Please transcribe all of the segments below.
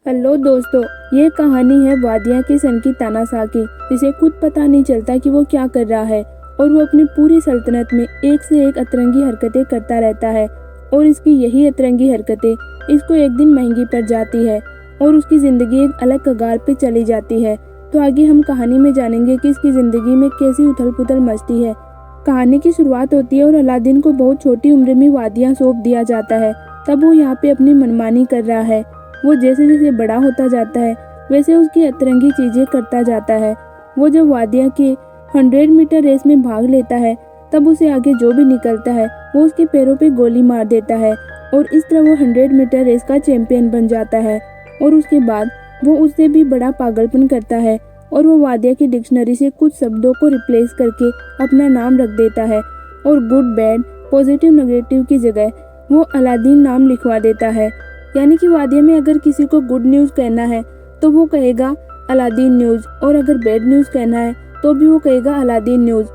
Hello दोस्तों, ये कहानी है वादिया के सन की तानाशाह की, जिसे खुद पता नहीं चलता कि वो क्या कर रहा है और वो अपनी पूरी सल्तनत में एक से एक अतरंगी हरकतें करता रहता है। और इसकी यही अतरंगी हरकतें इसको एक दिन महंगी पड़ जाती है और उसकी ज़िंदगी एक अलग कगार पे चली जाती है। तो आगे हम कहानी में जानेंगे कि इसकी ज़िंदगी में कैसी उथल पुथल मचती है। कहानी की शुरुआत होती है और अलादीन को बहुत छोटी उम्र में वादियाँ सौंप दिया जाता है। तब वो यहाँ पे अपनी मनमानी कर रहा है। वो जैसे जैसे बड़ा होता जाता है वैसे उसकी अतरंगी चीज़ें करता जाता है। वो जब वादिया के 100 मीटर रेस में भाग लेता है तब उसे आगे जो भी निकलता है वो उसके पैरों पे गोली मार देता है और इस तरह वो 100 मीटर रेस का चैंपियन बन जाता है। और उसके बाद वो उससे भी बड़ा पागलपन करता है और वो वादिया की डिक्शनरी से कुछ शब्दों को रिप्लेस करके अपना नाम रख देता है और गुड बैड पॉजिटिव नेगेटिव की जगह वो अलादीन नाम लिखवा देता है। यानी कि वादिया में अगर किसी को गुड न्यूज़ कहना है तो वो कहेगा अलादीन न्यूज़, और अगर बैड न्यूज़ कहना है तो भी वो कहेगा अलादीन न्यूज़।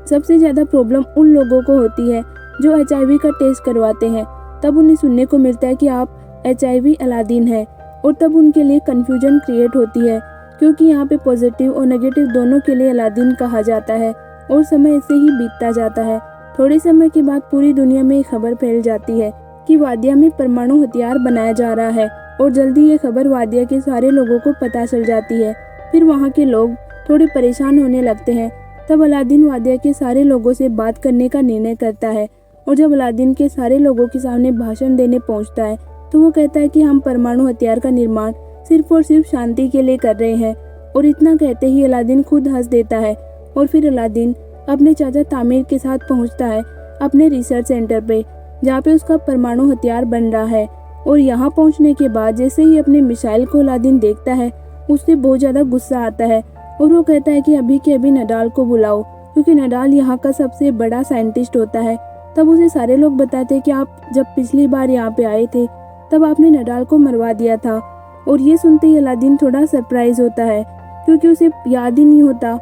सबसे ज़्यादा प्रॉब्लम उन लोगों को होती है जो HIV का टेस्ट करवाते हैं। तब उन्हें सुनने को मिलता है कि आप HIV अलादीन है, और तब उनके लिए कन्फ्यूजन क्रिएट होती है क्योंकि यहाँ पे पॉजिटिव और नेगेटिव दोनों के लिए अलादीन कहा जाता है। और समय ऐसे ही बीतता जाता है। थोड़े समय के बाद पूरी दुनिया में एक खबर फैल जाती है कि वादिया में परमाणु हथियार बनाया जा रहा है, और जल्दी ये खबर वादिया के सारे लोगों को पता चल जाती है। फिर वहाँ के लोग थोड़े परेशान होने लगते हैं। तब अलादीन वादिया के सारे लोगों से बात करने का निर्णय करता है, और जब अलादीन के सारे लोगों के सामने भाषण देने पहुँचता है तो वो कहता है कि हम परमाणु हथियार का निर्माण सिर्फ और सिर्फ शांति के लिए कर रहे हैं। और इतना कहते ही अलादीन खुद हंस देता है। और फिर अलादीन अपने चाचा तामिर के साथ पहुँचता है अपने रिसर्च सेंटर पे, जहाँ पे उसका परमाणु हथियार बन रहा है। और यहाँ पहुँचने के बाद जैसे ही अपने मिसाइल को अलादीन देखता है उससे बहुत ज़्यादा गुस्सा आता है, और वो कहता है कि अभी के अभी नडाल को बुलाओ, क्योंकि नडाल यहाँ का सबसे बड़ा साइंटिस्ट होता है। तब उसे सारे लोग बताते हैं कि आप जब पिछली बार यहाँ पे आए थे तब आपने नडाल को मरवा दिया था। और ये सुनते ही अलादीन थोड़ा सरप्राइज होता है क्योंकि उसे याद ही नहीं होता।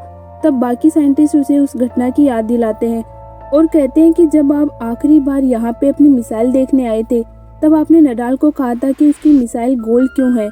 तब बाकी साइंटिस्ट उसे उस घटना की याद दिलाते हैं और कहते हैं कि जब आप आखिरी बार यहाँ पे अपनी मिसाइल देखने आए थे तब आपने नडाल को कहा था कि उसकी मिसाइल गोल क्यों है,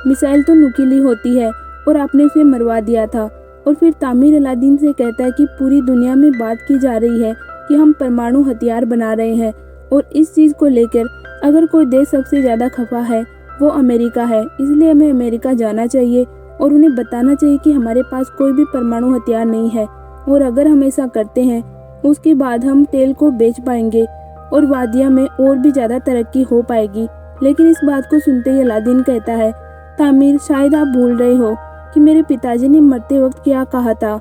मिसाइल तो नुकीली होती है, और आपने उसे मरवा दिया था। और फिर तामिर अलादीन से कहता है कि पूरी दुनिया में बात की जा रही है कि हम परमाणु हथियार बना रहे हैं, और इस चीज़ को लेकर अगर कोई देश सबसे ज़्यादा खफा है वो अमेरिका है। इसलिए हमें अमेरिका जाना चाहिए और उन्हें बताना चाहिए कि हमारे पास कोई भी परमाणु हथियार नहीं है, और अगर हम ऐसा करते हैं उसके बाद हम तेल को बेच पाएंगे और वादिया में और भी ज़्यादा तरक्की हो पाएगी। लेकिन इस बात को सुनते ही अलादीन कहता है, तामिर शायद आप भूल रहे हो कि मेरे पिताजी ने मरते वक्त क्या कहा था।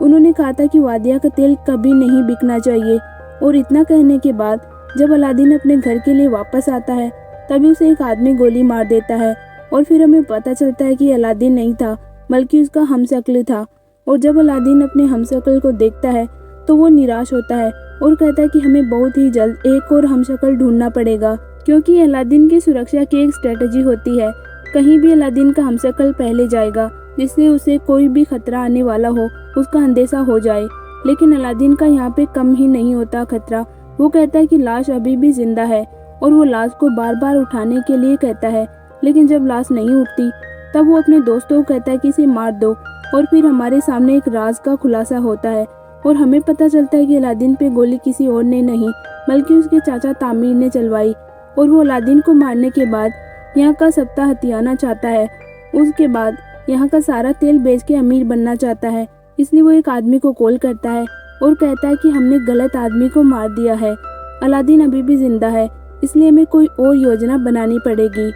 उन्होंने कहा था कि वादिया का तेल कभी नहीं बिकना चाहिए। और इतना कहने के बाद जब अलादीन अपने घर के लिए वापस आता है तभी उसे एक आदमी गोली मार देता है, और फिर हमें पता चलता है कि अलादीन नहीं था बल्कि उसका हमशक्ल था। और जब अलादीन अपने हमशक्ल को देखता है तो वो निराश होता है और कहता है कि हमें बहुत ही जल्द एक और हमशक्ल ढूंढना पड़ेगा, क्योंकि अलादीन की सुरक्षा की एक स्ट्रेटजी होती है। कहीं भी अलादीन का हमशक्ल पहले जाएगा जिससे उसे कोई भी खतरा आने वाला हो उसका अंदेशा हो जाए। लेकिन अलादीन का यहाँ पे कम ही नहीं होता खतरा। वो कहता है कि लाश अभी भी जिंदा है, और वो लाश को बार बार उठाने के लिए कहता है। लेकिन जब लाश नहीं उठती तब वो अपने दोस्तों को कहता है कि इसे मार दो। और फिर हमारे सामने एक राज का खुलासा होता है और हमें पता चलता है कि अलादीन पे गोली किसी और ने नहीं बल्कि उसके चाचा तामिर ने चलवाई। और वो अलादीन को मारने के बाद यहाँ का सप्ता हथियाना चाहता है। उसके बाद यहाँ का सारा तेल बेच के अमीर बनना चाहता है। इसलिए वो एक आदमी को कॉल करता है और कहता है कि हमने गलत आदमी को मार दिया है, अलादीन अभी भी जिंदा है, इसलिए हमें कोई और योजना बनानी पड़ेगी।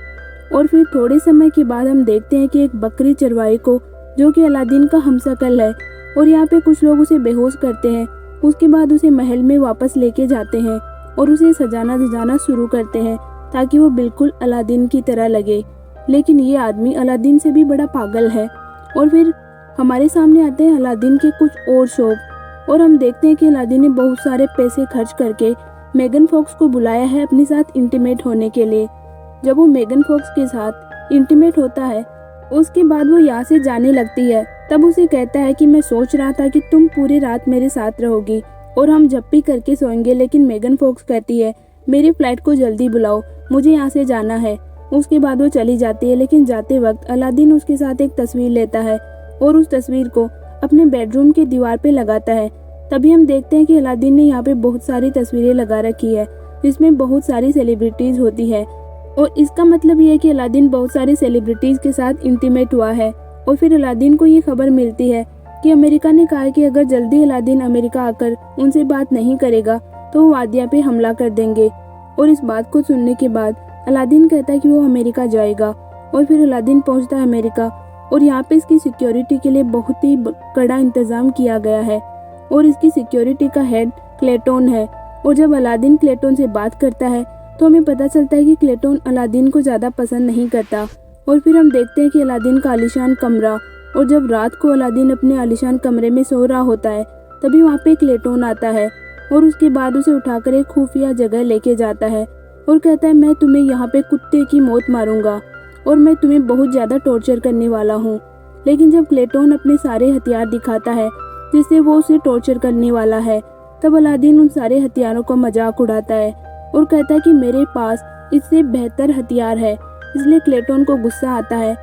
और फिर थोड़े समय के बाद हम देखते हैं कि एक बकरी चरवाई को, जो कि अलादीन का हमशक्ल है, और यहाँ पे कुछ लोग उसे बेहोश करते हैं। उसके बाद उसे महल में वापस लेके जाते हैं और उसे सजाना धजाना शुरू करते हैं ताकि वो बिल्कुल अलादीन की तरह लगे। लेकिन ये आदमी अलादीन से भी बड़ा पागल है। और फिर हमारे सामने आते हैं अलादीन के कुछ और शौक, और हम देखते हैं कि अलादीन ने बहुत सारे पैसे खर्च करके मेगन फॉक्स को बुलाया है अपने साथ इंटीमेट होने के लिए। जब वो मेगन फॉक्स के साथ इंटीमेट होता है उसके बाद वो यहाँ से जाने लगती है। तब उसे कहता है कि मैं सोच रहा था कि तुम पूरी रात मेरे साथ रहोगी और हम झप्पी करके सोएंगे। लेकिन मेगन फॉक्स कहती है मेरी फ्लाइट को जल्दी बुलाओ, मुझे यहाँ से जाना है। उसके बाद वो चली जाती है, लेकिन जाते वक्त अलादीन उसके साथ एक तस्वीर लेता है और उस तस्वीर को अपने बेडरूम की दीवार पे लगाता है। तभी हम देखते हैं कि अलादीन ने यहाँ पे बहुत सारी तस्वीरें लगा रखी है जिसमें बहुत सारी सेलिब्रिटीज होती है, और इसका मतलब ये है कि अलादीन बहुत सारी सेलिब्रिटीज के साथ इंटीमेट हुआ है। और फिर अलादीन को ये खबर मिलती है कि अमेरिका ने कहा है कि अगर जल्दी अलादीन अमेरिका आकर उनसे बात नहीं करेगा तो वो वादिया पे हमला कर देंगे। और इस बात को सुनने के बाद अलादीन कहता है कि वो अमेरिका जाएगा। और फिर अलादीन पहुंचता है अमेरिका, और यहाँ पे इसकी सिक्योरिटी के लिए बहुत ही कड़ा इंतजाम किया गया है, और इसकी सिक्योरिटी का हेड क्लेटोन है। और जब अलादीन क्लेटोन से बात करता है तो हमें पता चलता है कि क्लेटोन अलादीन को ज़्यादा पसंद नहीं करता। और फिर हम देखते हैं कि अलादीन का आलीशान कमरा, और जब रात को अलादीन अपने आलीशान कमरे में सो रहा होता है तभी वहाँ पे क्लेटोन आता है, और उसके बाद उसे उठाकर एक खुफिया जगह लेके जाता है और कहता है मैं तुम्हें यहाँ पे कुत्ते की मौत मारूंगा और मैं तुम्हें बहुत ज़्यादा टॉर्चर करने वाला हूँ। लेकिन जब क्लेटोन अपने सारे हथियार दिखाता है जिससे वो उसे टॉर्चर करने वाला है, तब अलादीन उन सारे हथियारों का मजाक उड़ाता है और कहता है कि मेरे पास इससे बेहतर हथियार है। इसलिए क्लेटोन को गुस्सा आता है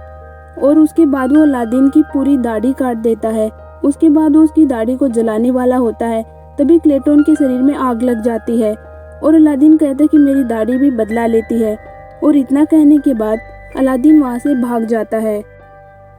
और उसके बाद वो अलादीन की पूरी दाढ़ी काट देता है। उसके बाद वो उसकी दाढ़ी को जलाने वाला होता है, तभी क्लेटोन के शरीर में आग लग जाती है और अलादीन कहता है कि मेरी दाढ़ी भी बदला लेती है। और इतना कहने के बाद अलादीन वहाँ से भाग जाता है।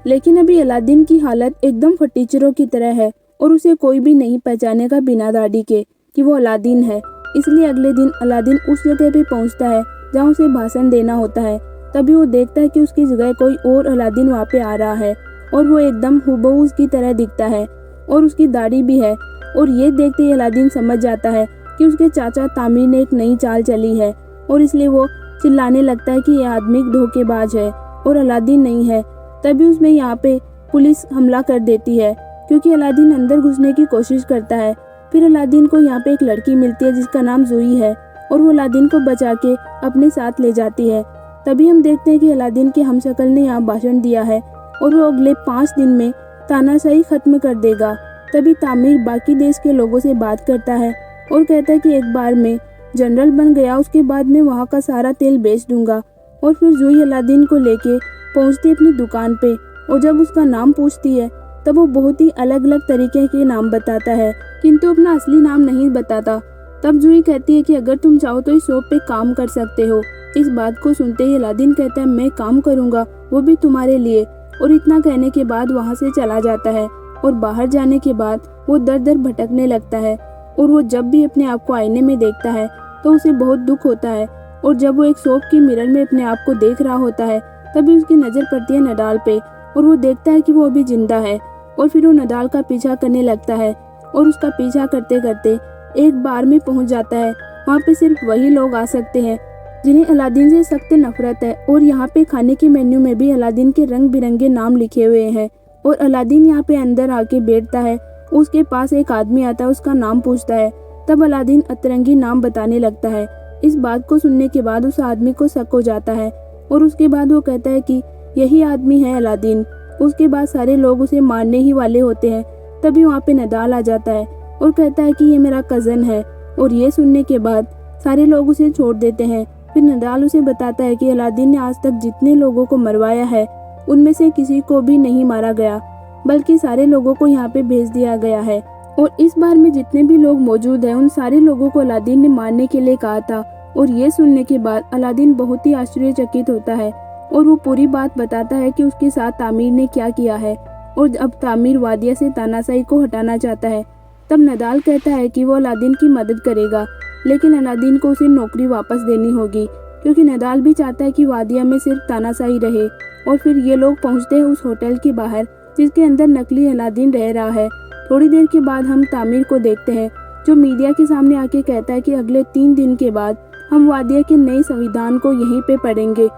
लेकिन अभी अलादीन की हालत एकदम फटीचरों की तरह है और उसे कोई भी नहीं पहचानेगा बिना दाढ़ी के कि वो अलादीन है। इसलिए अगले दिन अलादीन उस जगह पे पहुंचता है जहाँ उसे भाषण देना होता है। तभी वो देखता है कि उसकी जगह कोई और अलादीन वहाँ पे आ रहा है और वो एकदम हुबहू उसकी तरह दिखता है और उसकी दाढ़ी भी है। और ये देखते ही अलादीन समझ जाता है कि उसके चाचा तामीर ने एक नई चाल चली है, और इसलिए वो चिल्लाने लगता है कि ये आदमी धोखेबाज है और अलादीन नहीं है। तभी उसमें यहाँ पे पुलिस हमला कर देती है क्योंकि अलादीन अंदर घुसने की कोशिश करता है। फिर अलादीन को यहाँ पे एक लड़की मिलती है जिसका नाम जोई है, और वो अलादीन को बचा के अपने साथ ले जाती है। तभी हम देखते हैं कि अलादीन के हमशक्ल ने यहाँ भाषण दिया है और वो अगले 5 दिन में तानाशाही खत्म कर देगा। तभी तामीर बाकी देश के लोगों से बात करता है और कहता है कि एक बार मैं जनरल बन गया उसके बाद मैं वहाँ का सारा तेल बेच दूंगा। और फिर जोई अलादीन को लेके पहुँचती अपनी दुकान पे, और जब उसका नाम पूछती है तब वो बहुत ही अलग अलग तरीके के नाम बताता है किंतु अपना असली नाम नहीं बताता। तब जोई कहती है कि अगर तुम चाहो तो इस शॉप पे काम कर सकते हो। इस बात को सुनते ही अलादीन कहता है मैं काम करूंगा, वो भी तुम्हारे लिए। और इतना कहने के बाद वहाँ से चला जाता है, और बाहर जाने के बाद वो दर दर भटकने लगता है। और वो जब भी अपने आप को आईने में देखता है तो उसे बहुत दुख होता है। और जब वो एक शॉप की मिरर में अपने आप को देख रहा होता है तभी उसकी नज़र पड़ती है नडाल पे, और वो देखता है कि वो अभी जिंदा है। और फिर वो नडाल का पीछा करने लगता है और उसका पीछा करते करते एक बार में पहुंच जाता है। वहाँ पे सिर्फ वही लोग आ सकते हैं जिन्हें अलादीन से सख्त नफरत है, और यहाँ पे खाने के मेन्यू में भी अलादीन के रंग बिरंगे नाम लिखे हुए हैं। और अलादीन यहाँ पे अंदर आके बैठता है, उसके पास एक आदमी आता है, उसका नाम पूछता है। तब अलादीन अतरंगी नाम बताने लगता है। इस बात को सुनने के बाद उस आदमी को शक हो जाता है, और उसके बाद वो कहता है कि यही आदमी है अलादीन। उसके बाद सारे लोग उसे मारने ही वाले होते हैं। तभी वहाँ पे नडाल आ जाता है और कहता है कि ये मेरा कज़न है। और ये सुनने के बाद सारे लोग उसे छोड़ देते हैं। फिर नडाल उसे बताता है कि अलादीन ने आज तक जितने लोगों को मरवाया है उनमें से किसी को भी नहीं मारा गया, बल्कि सारे लोगों को यहाँ पे भेज दिया गया है। और इस बार में जितने भी लोग मौजूद हैं उन सारे लोगों को अलादीन ने मारने के लिए कहा था। और ये सुनने के बाद अलादीन बहुत ही आश्चर्यचकित होता है और वो पूरी बात बताता है कि उसके साथ तामीर ने क्या किया है, और अब तामीर वादिया से तानाशाही को हटाना चाहता है। तब नडाल कहता है कि वो अलादीन की मदद करेगा, लेकिन अलादीन को उसे नौकरी वापस देनी होगी क्योंकि नडाल भी चाहता है कि वादिया में सिर्फ तानाशाही रहे। और फिर ये लोग पहुंचते हैं उस होटल के बाहर जिसके अंदर नकली अलादीन रह रहा है। थोड़ी देर के बाद हम तामीर को देखते हैं जो मीडिया के सामने आके कहता है कि अगले 3 दिन के बाद हम वादिया के नए संविधान को यहीं पे पढ़ेंगे।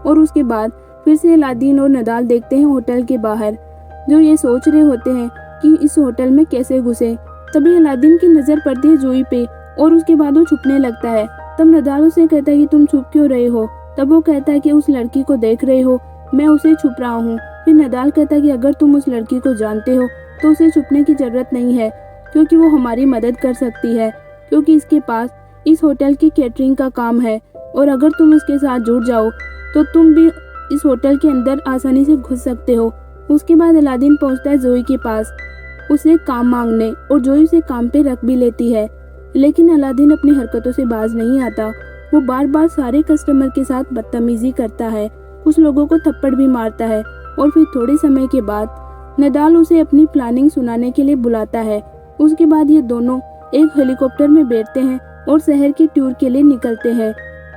और उसके बाद फिर से अलादीन और नडाल देखते हैं होटल के बाहर, जो ये सोच रहे होते हैं कि इस होटल में कैसे घुसे। तभी अलादीन की नज़र पड़ती है जोई पे और उसके बाद वो छुपने लगता है। तब नडाल उसे कहता है कि तुम छुप क्यों रहे हो। तब वो कहता है कि उस लड़की को देख रहे हो, मैं उसे छुप रहा हूँ। फिर नडाल कहता है कि अगर तुम उस लड़की को जानते हो तो उसे छुपने की ज़रूरत नहीं है क्योंकि वो हमारी मदद कर सकती है, क्योंकि इसके पास इस होटल की कैटरिंग का काम है, और अगर तुम उसके साथ जुड़ जाओ तो तुम भी इस होटल के अंदर आसानी से घुस सकते हो। उसके बाद अलादीन पहुंचता है जोई के पास उसे काम मांगने, और जोई उसे काम पे रख भी लेती है। लेकिन अलादीन अपनी हरकतों से बाज नहीं आता। वो बार बार सारे कस्टमर के साथ बदतमीजी करता है, कुछ लोगों को थप्पड़ भी मारता है। और फिर थोड़े समय के बाद नडाल उसे अपनी प्लानिंग सुनाने के लिए बुलाता है। उसके बाद ये दोनों एक हेलीकॉप्टर में बैठते हैं और शहर की टूर के लिए निकलते हैं।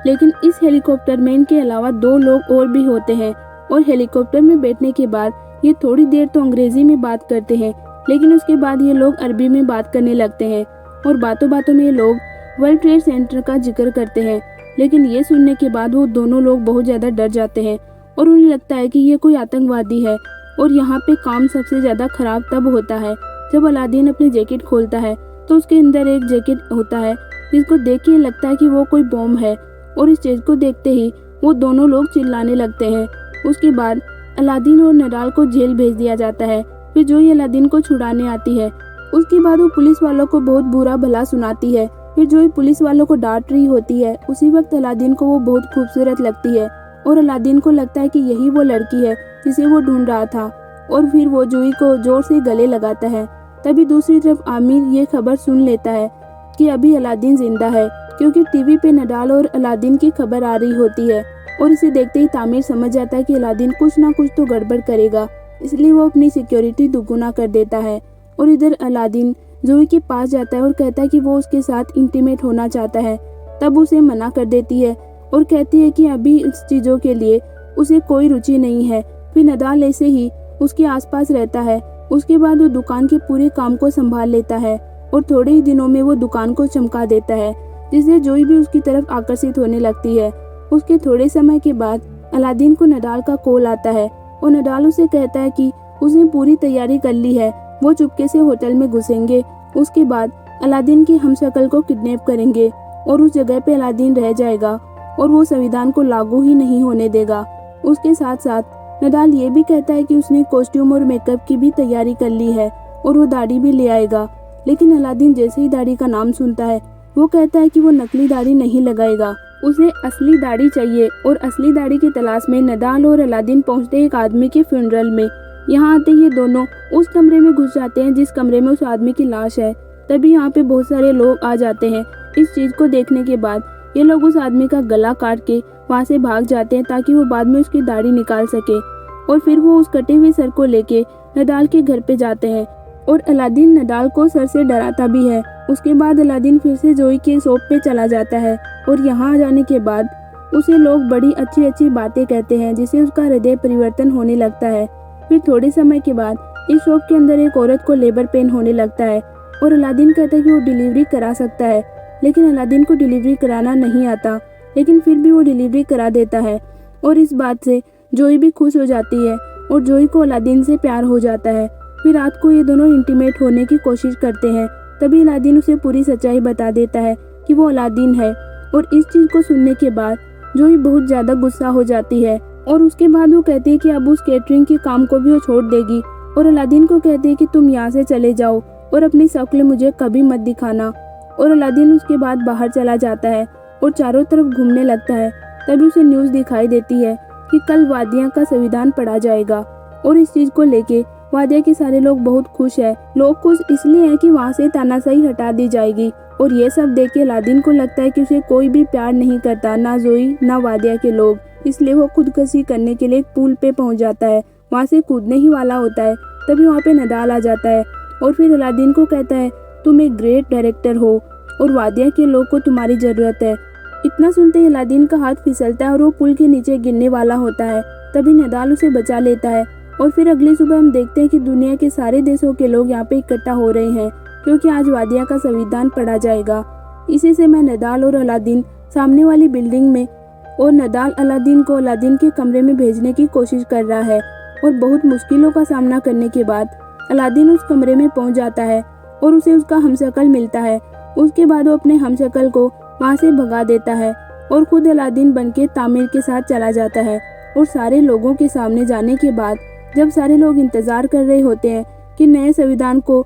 लेकिन इस हेलीकॉप्टर में इनके अलावा 2 लोग और भी होते हैं, और हेलीकॉप्टर में बैठने के बाद ये थोड़ी देर तो अंग्रेजी में बात करते हैं, लेकिन उसके बाद ये लोग अरबी में बात करने लगते हैं। और बातों बातों में ये लोग वर्ल्ड ट्रेड सेंटर का जिक्र करते हैं। लेकिन ये सुनने के बाद वो दोनों लोग बहुत ज़्यादा डर जाते हैं और उन्हें लगता है कि ये कोई आतंकवादी है। और यहाँ पे काम सबसे ज़्यादा खराब तब होता है जब अलादीन अपनी जैकेट खोलता है तो उसके अंदर एक जैकेट होता है जिसको देख के लगता है कि वो कोई बॉम्ब है। और इस चीज़ को देखते ही वो दोनों लोग चिल्लाने लगते हैं। उसके बाद अलादीन और नडाल को जेल भेज दिया जाता है। फिर जोई अलादीन को छुड़ाने आती है। उसके बाद वो पुलिस वालों को बहुत बुरा भला सुनाती है। फिर जोई पुलिस वालों को डांट रही होती है। उसी वक्त अलादीन को वो बहुत खूबसूरत लगती है और अलादीन को लगता है कि यही वो लड़की है जिसे वो ढूंढ रहा था। और फिर वो जोई को जोर से गले लगाता है। तभी दूसरी तरफ आमिर ये खबर सुन लेता है कि अभी अलादीन जिंदा है, क्योंकि टीवी पे नडाल और अलादीन की खबर आ रही होती है। और इसे देखते ही तामिर समझ जाता है कि अलादीन कुछ ना कुछ तो गड़बड़ करेगा, इसलिए वो अपनी सिक्योरिटी दुगुना कर देता है। और इधर अलादीन जोई के पास जाता है और कहता है कि वो उसके साथ इंटीमेट होना चाहता है। तब उसे मना कर देती है और कहती है कि अभी इस चीज़ों के लिए उसे कोई रुचि नहीं है। फिर नडाल ऐसे ही उसके आसपास रहता है। उसके बाद वो दुकान के पूरे काम को संभाल लेता है और थोड़े ही दिनों में वो दुकान को चमका देता है, जिससे जोई भी उसकी तरफ आकर्षित होने लगती है। उसके थोड़े समय के बाद अलादीन को नडाल का कॉल आता है और नडाल उसे कहता है कि उसने पूरी तैयारी कर ली है, वो चुपके से होटल में घुसेंगे। उसके बाद अलादीन की हमशक्ल को किडनैप करेंगे और उस जगह पे अलादीन रह जाएगा और वो संविधान को लागू ही नहीं होने देगा। उसके साथ साथ नडाल ये भी कहता है कि उसने कॉस्ट्यूम और मेकअप की भी तैयारी कर ली है और वो दाढ़ी भी ले आएगा। लेकिन अलादीन जैसे ही दाढ़ी का नाम सुनता है वो कहता है कि वो नकली दाढ़ी नहीं लगाएगा, उसे असली दाढ़ी चाहिए। और असली दाढ़ी की तलाश में नडाल और अलादीन पहुंचते एक आदमी के फ्यूनरल में। यहाँ आते ये दोनों उस कमरे में घुस जाते हैं जिस कमरे में उस आदमी की लाश है। तभी यहाँ पे बहुत सारे लोग आ जाते हैं। इस चीज़ को देखने के बाद ये लोग उस आदमी का गला काट के वहाँ से भाग जाते हैं ताकि वो बाद में उसकी दाढ़ी निकाल सके। और फिर वो उस कटे हुए सर को लेके नडाल के घर पे जाते हैं और अलादीन नडाल को सर से डराता भी है। उसके बाद अलादीन फिर से जोई के शॉप पे चला जाता है और यहाँ आ जाने के बाद उसे लोग बड़ी अच्छी अच्छी बातें कहते हैं, जिससे उसका हृदय परिवर्तन होने लगता है। फिर थोड़े समय के बाद इस शॉप के अंदर एक औरत को लेबर पेन होने लगता है और अलादीन कहता है कि वो डिलीवरी करा सकता है। लेकिन अलादीन को डिलीवरी कराना नहीं आता, लेकिन फिर भी वो डिलीवरी करा देता है। और इस बात से जोई भी खुश हो जाती है और जोई को अलादीन से प्यार हो जाता है। फिर रात को ये दोनों इंटीमेट होने की कोशिश करते हैं। तभी अलादीन उसे पूरी सच्चाई बता देता है कि वो अलादीन है। और इस चीज़ को सुनने के बाद जोई बहुत ज़्यादा गुस्सा हो जाती है और उसके बाद वो कहती है कि अब उस केटरिंग के काम को भी वो छोड़ देगी और अलादीन को कहती है कि तुम यहाँ से चले जाओ और अपनी शक्ल मुझे कभी मत दिखाना। और अलादीन उसके बाद बाहर चला जाता है और चारों तरफ घूमने लगता है। तभी उसे न्यूज़ दिखाई देती है कि कल वादिया का संविधान पढ़ा जाएगा और इस चीज़ को लेके वादिया के सारे लोग बहुत खुश है। लोग खुश इसलिए हैं कि वहाँ से तानाशाही हटा दी जाएगी। और ये सब देख के अलादीन को लगता है कि उसे कोई भी प्यार नहीं करता, ना जोई ना वादिया के लोग। इसलिए वो खुदकुशी करने के लिए एक पुल पे पहुंच जाता है, वहाँ से कूदने ही वाला होता है। तभी वहाँ पे नडाल आ जाता है और फिर अलादीन को कहता है तुम एक ग्रेट डायरेक्टर हो और वादिया के लोग को तुम्हारी ज़रूरत है। इतना सुनते ही अलादीन का हाथ फिसलता है और वो पुल के नीचे गिरने वाला होता है। तभी नडाल उसे बचा लेता है। और फिर अगली सुबह हम देखते हैं कि दुनिया के सारे देशों के लोग यहाँ पे इकट्ठा हो रहे हैं क्योंकि आज वादिया का संविधान पढ़ा जाएगा। इसी से मैं नडाल और अलादीन सामने वाली बिल्डिंग में और नडाल अलादीन को अलादीन के कमरे में भेजने की कोशिश कर रहा है। और बहुत मुश्किलों का सामना करने के बाद अलादीन उस कमरे में पहुंच जाता है और उसे उसका हमशक्ल मिलता है। उसके बाद वो अपने हमशक्ल को वहाँ से भगा देता है और खुद अलादीन बनके तामिर के साथ चला जाता है। और सारे लोगों के सामने जाने के बाद जब सारे लोग इंतज़ार कर रहे होते हैं कि नए संविधान को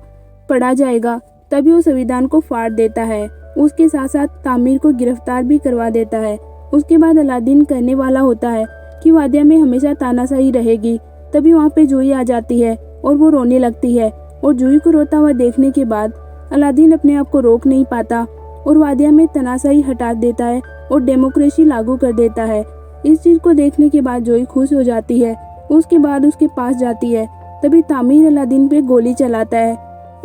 पढ़ा जाएगा, तभी वो संविधान को फाड़ देता है। उसके साथ साथ तामिर को गिरफ्तार भी करवा देता है। उसके बाद अलादीन कहने वाला होता है कि वादिया में हमेशा तानाशाही रहेगी। तभी वहाँ पे जूही आ जाती है और वो रोने लगती है और जूही को रोता हुआ देखने के बाद अलादीन अपने आप को रोक नहीं पाता और वादिया में तानाशाही हटा देता है और डेमोक्रेसी लागू कर देता है। इस चीज़ को देखने के बाद जूही खुश हो जाती है। उसके बाद उसके पास जाती है। तभी तामीर अलादीन पे गोली चलाता है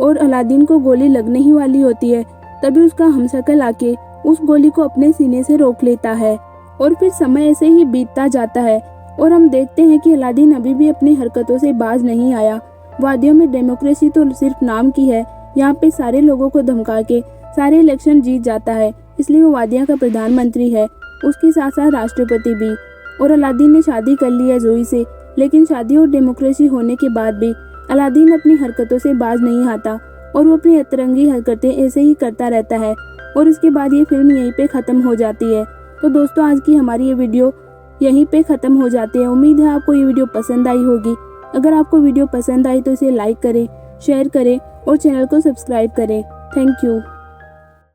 और अलादीन को गोली लगने ही वाली होती है। तभी उसका हमशक्ल आके उस गोली को अपने सीने से रोक लेता है और फिर समय ऐसे ही बीतता जाता है और हम देखते हैं कि अलादीन अभी भी अपनी हरकतों से बाज नहीं आया। वादियों में डेमोक्रेसी तो सिर्फ नाम की है, यहाँ पे सारे लोगों को धमका के सारे इलेक्शन जीत जाता है, इसलिए वो वादिया का प्रधानमंत्री है, उसके साथ साथ राष्ट्रपति भी। और अलादीन ने शादी कर ली है जूही से, लेकिन शादी और डेमोक्रेसी होने के बाद भी अलादीन अपनी हरकतों से बाज नहीं आता और वो अपनी अतरंगी हरकतें ऐसे ही करता रहता है। और उसके बाद ये फिल्म यहीं पे ख़त्म हो जाती है। तो दोस्तों, आज की हमारी ये वीडियो यहीं पे ख़त्म हो जाती है। उम्मीद है आपको ये वीडियो पसंद आई होगी। अगर आपको वीडियो पसंद आई तो इसे लाइक करें, शेयर करें और चैनल को सब्सक्राइब करें। Thank you.